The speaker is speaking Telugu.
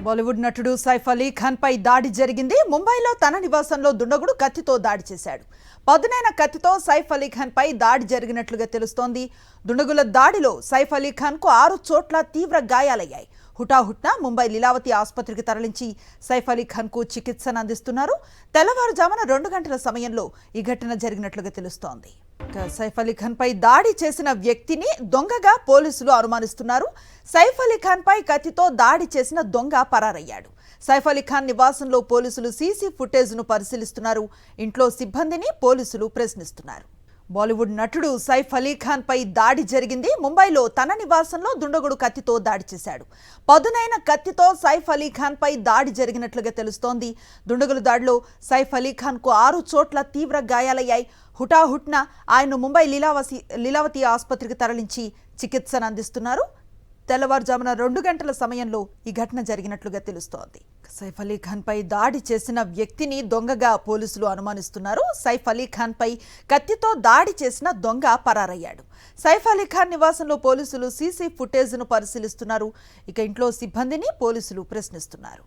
బాలీవుడ్ నటుడు సైఫ్ అలీ ఖాన్ పై దాడి జరిగింది. ముంబైలో తన నివాసంలో దుండగుడు కత్తితో దాడి చేశాడు. పదునైన కత్తితో సైఫ్ అలీ ఖాన్ పై దాడి జరిగినట్లుగా తెలుస్తోంది. దుండగుల దాడిలో సైఫ్ అలీ ఖాన్ కు 6 చోట్ల తీవ్ర గాయాలయ్యాయి. హుటాహుట్న ముంబై లీలావతి ఆసుపత్రికి తరలించి సైఫ్ అలీ ఖాన్ కు చికిత్సను అందిస్తున్నారు. తెల్లవారుజామున 2 గంటల సమయంలో ఈ ఘటన జరిగినట్లుగా తెలుస్తోంది. సైఫ్ అలీ ఖాన్ పై దాడి చేసిన వ్యక్తిని దొంగగా పోలీసులు అనుమానిస్తున్నారు. సైఫ్ అలీ ఖాన్ పై కత్తితో దాడి చేసిన దొంగ పరారయ్యాడు. సైఫ్ అలీ ఖాన్ నివాసంలో పోలీసులు సీసీ ఫుటేజ్ను పరిశీలిస్తున్నారు. ఇంట్లో సిబ్బందిని పోలీసులు ప్రశ్నిస్తున్నారు. బాలీవుడ్ నటుడు సైఫ్ అలీ ఖాన్ పై దాడి జరిగింది. ముంబైలో తన నివాసంలో దుండగుడు కత్తితో దాడి చేశాడు. పదునైన కత్తితో సైఫ్ అలీ ఖాన్ పై దాడి జరిగినట్లుగా తెలుస్తోంది. దుండగుల దాడిలో సైఫ్ అలీ ఖాన్ కు 6 చోట్ల తీవ్ర గాయాలయ్యాయి. హుటాహుట్న ఆయన ముంబై లీలావతి ఆసుపత్రికి తరలించి చికిత్సను అందిస్తున్నారు. తెల్లవారుజామున 2 గంటల సమయంలో ఈ ఘటన జరిగినట్లుగా తెలుస్తోంది. సైఫ్ అలీ ఖాన్ పై దాడి చేసిన వ్యక్తిని దొంగగా పోలీసులు అనుమానిస్తున్నారు. సైఫ్ అలీ ఖాన్ పై కత్తితో దాడి చేసిన దొంగ పరారయ్యాడు. సైఫ్ అలీ ఖాన్ నివాసంలో పోలీసులు సీసీ ఫుటేజ్ను పరిశీలిస్తున్నారు. ఇక ఇంట్లో సిబ్బందిని పోలీసులు ప్రశ్నిస్తున్నారు.